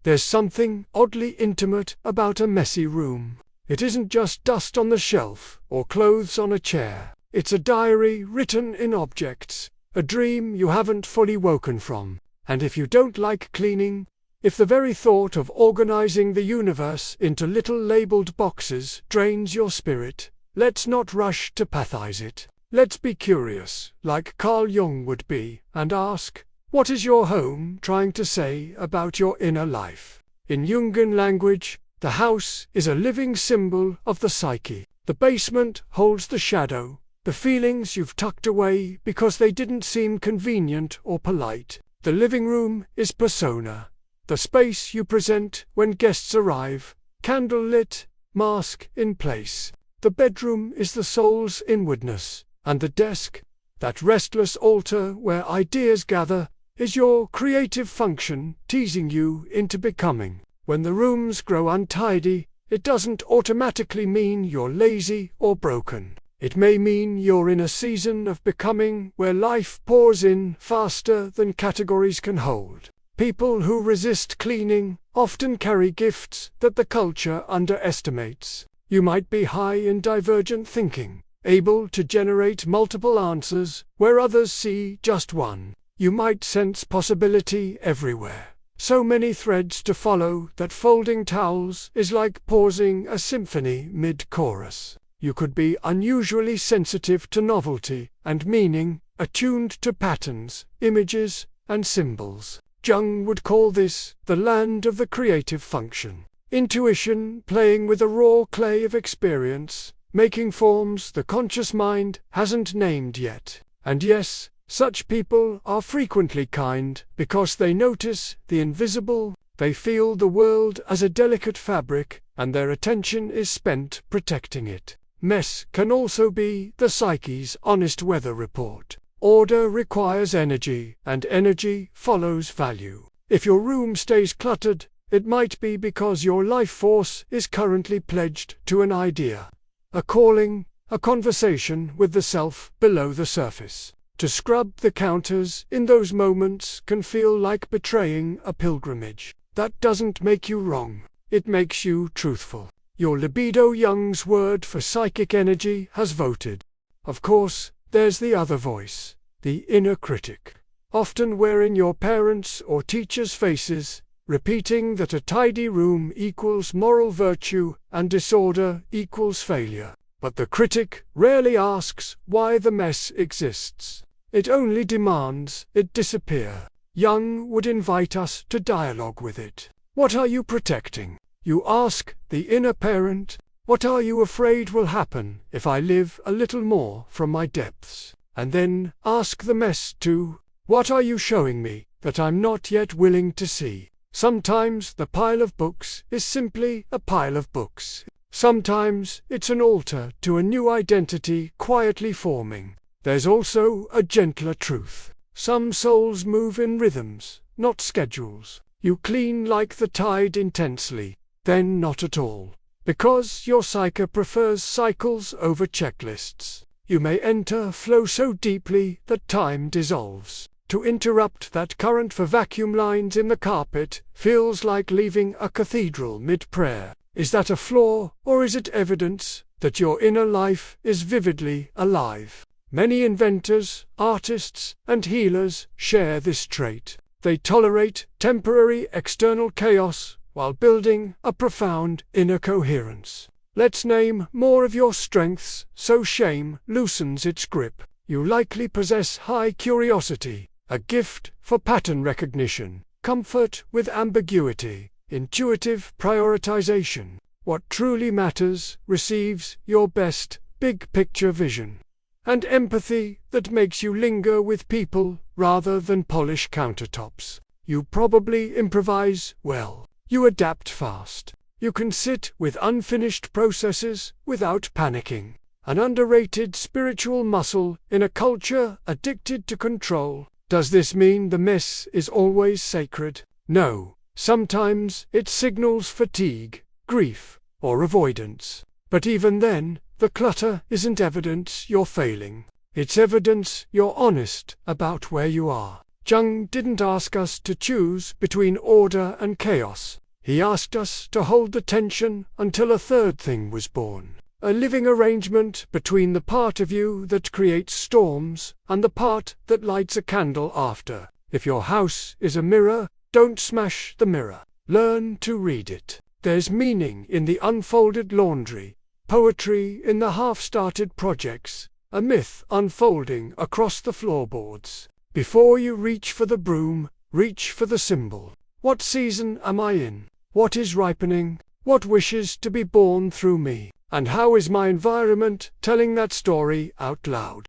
There's something oddly intimate about a messy room. It isn't just dust on the shelf or clothes on a chair. It's a diary written in objects, a dream you haven't fully woken from. And if you don't like cleaning, if the very thought of organizing the universe into little labeled boxes drains your spirit, let's not rush to pathize it. Let's be curious, like Carl Jung would be, and ask, what is your home trying to say about your inner life? In Jungian language, the house is a living symbol of the psyche. The basement holds the shadow, the feelings you've tucked away because they didn't seem convenient or polite. The living room is persona, the space you present when guests arrive, candle lit, mask in place. The bedroom is the soul's inwardness, and the desk, that restless altar where ideas gather, is your creative function teasing you into becoming. When the rooms grow untidy, it doesn't automatically mean you're lazy or broken. It may mean you're in a season of becoming where life pours in faster than categories can hold. People who resist cleaning often carry gifts that the culture underestimates. You might be high in divergent thinking, able to generate multiple answers where others see just one. You might sense possibility everywhere. So many threads to follow that folding towels is like pausing a symphony mid-chorus. You could be unusually sensitive to novelty and meaning, attuned to patterns, images, and symbols. Jung would call this the land of the creative function. Intuition playing with the raw clay of experience, making forms the conscious mind hasn't named yet. And yes, such people are frequently kind because they notice the invisible, they feel the world as a delicate fabric, and their attention is spent protecting it. Mess can also be the psyche's honest weather report. Order requires energy, and energy follows value. If your room stays cluttered, it might be because your life force is currently pledged to an idea, a calling, a conversation with the self below the surface. To scrub the counters in those moments can feel like betraying a pilgrimage. That doesn't make you wrong. It makes you truthful. Your libido, Jung's word for psychic energy, has voted. Of course, there's the other voice, the inner critic, often wearing your parents' or teachers' faces, repeating that a tidy room equals moral virtue and disorder equals failure. But the critic rarely asks why the mess exists. It only demands it disappear. Jung would invite us to dialogue with it. What are you protecting? You ask the inner parent, what are you afraid will happen if I live a little more from my depths? And then ask the mess too, what are you showing me that I'm not yet willing to see? Sometimes the pile of books is simply a pile of books. Sometimes it's an altar to a new identity quietly forming. There's also a gentler truth. Some souls move in rhythms, not schedules. You clean like the tide intensely, then not at all. Because your psyche prefers cycles over checklists. You may enter flow so deeply that time dissolves. To interrupt that current for vacuum lines in the carpet feels like leaving a cathedral mid-prayer. Is that a flaw, or is it evidence that your inner life is vividly alive? Many inventors, artists, and healers share this trait. They tolerate temporary external chaos while building a profound inner coherence. Let's name more of your strengths so shame loosens its grip. You likely possess high curiosity, a gift for pattern recognition, comfort with ambiguity, intuitive prioritization. What truly matters receives your best big-picture vision, and empathy that makes you linger with people rather than polish countertops. You probably improvise well. You adapt fast. You can sit with unfinished processes without panicking. An underrated spiritual muscle in a culture addicted to control. Does this mean the mess is always sacred? No. Sometimes it signals fatigue, grief, or avoidance. But even then, the clutter isn't evidence you're failing. It's evidence you're honest about where you are. Jung didn't ask us to choose between order and chaos. He asked us to hold the tension until a third thing was born. A living arrangement between the part of you that creates storms and the part that lights a candle after. If your house is a mirror, don't smash the mirror. Learn to read it. There's meaning in the unfolded laundry, poetry in the half-started projects, a myth unfolding across the floorboards. Before you reach for the broom, reach for the symbol. What season am I in? What is ripening? What wishes to be born through me? And how is my environment telling that story out loud?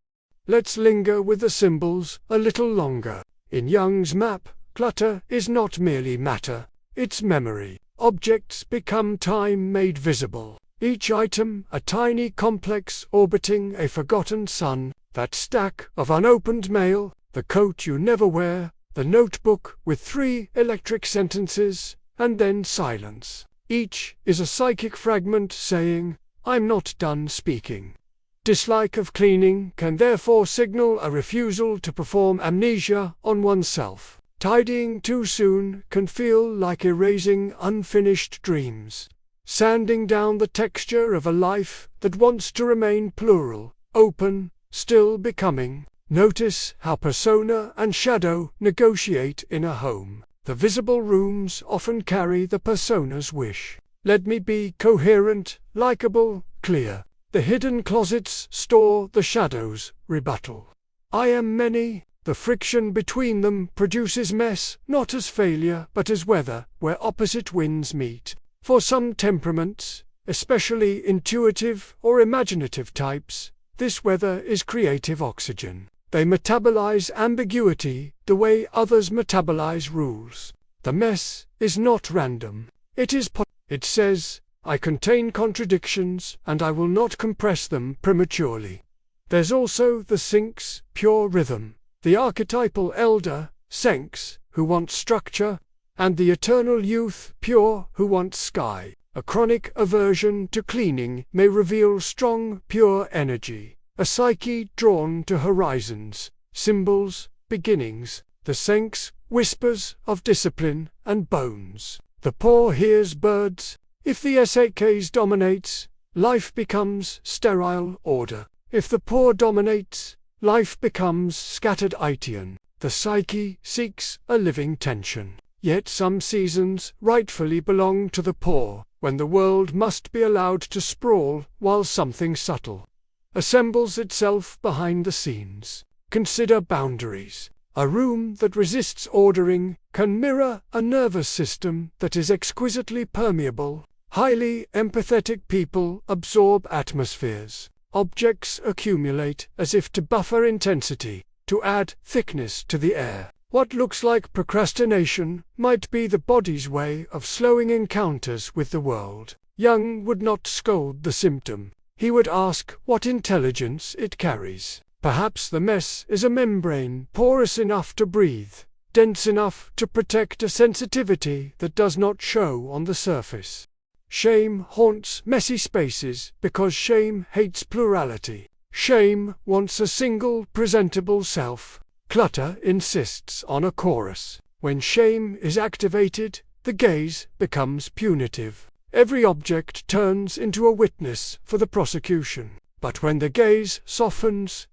Let's linger with the symbols a little longer. In Jung's map, clutter is not merely matter, it's memory. Objects become time made visible. Each item a tiny complex orbiting a forgotten sun, that stack of unopened mail, the coat you never wear, the notebook with 3 electric sentences, and then silence. Each is a psychic fragment saying, I'm not done speaking. Dislike of cleaning can therefore signal a refusal to perform amnesia on oneself. Tidying too soon can feel like erasing unfinished dreams. Sanding down the texture of a life that wants to remain plural, open, still becoming. Notice how persona and shadow negotiate in a home. The visible rooms often carry the persona's wish. Let me be coherent, likable, clear. The hidden closets store the shadow's rebuttal. I am many. The friction between them produces mess, not as failure, but as weather, where opposite winds meet. For some temperaments, especially intuitive or imaginative types, this weather is creative oxygen. They metabolize ambiguity the way others metabolize rules. The mess is not random. It says, I contain contradictions, and I will not compress them prematurely. There's also the Sphinx, pure rhythm. The archetypal elder, Sphinx, who wants structure, and the eternal youth, pure, who wants sky. A chronic aversion to cleaning may reveal strong, pure energy, a psyche drawn to horizons, symbols, beginnings. The Sphinx whispers of discipline and bones. The poor hears birds. If the SAKs dominates, life becomes sterile order. If the poor dominates, life becomes scattered Aitian. The psyche seeks a living tension. Yet some seasons rightfully belong to the poor, when the world must be allowed to sprawl while something subtle assembles itself behind the scenes. Consider boundaries. A room that resists ordering can mirror a nervous system that is exquisitely permeable. Highly empathetic people absorb atmospheres. Objects accumulate as if to buffer intensity, to add thickness to the air. What looks like procrastination might be the body's way of slowing encounters with the world. Jung would not scold the symptom. He would ask what intelligence it carries. Perhaps the mess is a membrane porous enough to breathe, dense enough to protect a sensitivity that does not show on the surface. Shame haunts messy spaces because shame hates plurality. Shame wants a single presentable self. Clutter insists on a chorus. When shame is activated, the gaze becomes punitive. Every object turns into a witness for the prosecution. But when the gaze softens,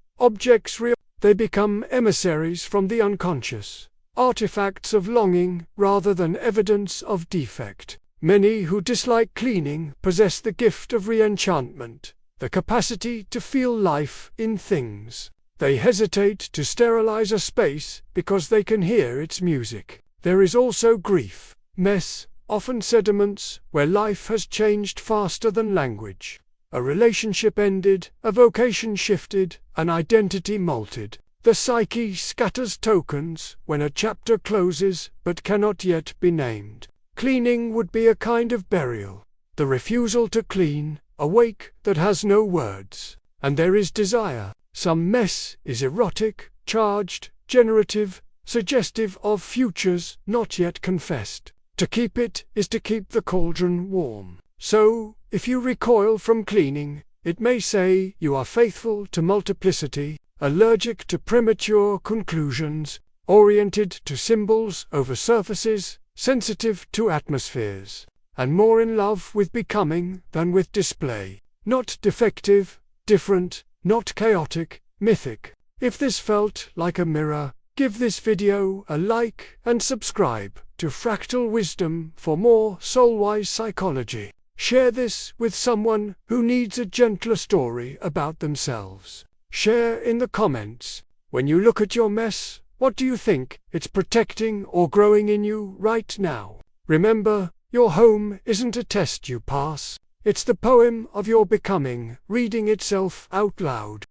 they become emissaries from the unconscious, artifacts of longing rather than evidence of defect. Many who dislike cleaning possess the gift of re-enchantment, the capacity to feel life in things. They hesitate to sterilize a space because they can hear its music. There is also grief, mess, often sediments, where life has changed faster than language. A relationship ended, a vocation shifted, an identity molted. The psyche scatters tokens when a chapter closes but cannot yet be named. Cleaning would be a kind of burial. The refusal to clean, a wake that has no words. And there is desire. Some mess is erotic, charged, generative, suggestive of futures not yet confessed. To keep it is to keep the cauldron warm. So, if you recoil from cleaning, it may say you are faithful to multiplicity, allergic to premature conclusions, oriented to symbols over surfaces, sensitive to atmospheres, and more in love with becoming than with display. Not defective, different, not chaotic, mythic. If this felt like a mirror, give this video a like and subscribe to Fractal Wisdom for more soul-wise psychology. Share this with someone who needs a gentler story about themselves. Share in the comments. When you look at your mess, what do you think it's protecting or growing in you right now? Remember, your home isn't a test you pass. It's the poem of your becoming, reading itself out loud.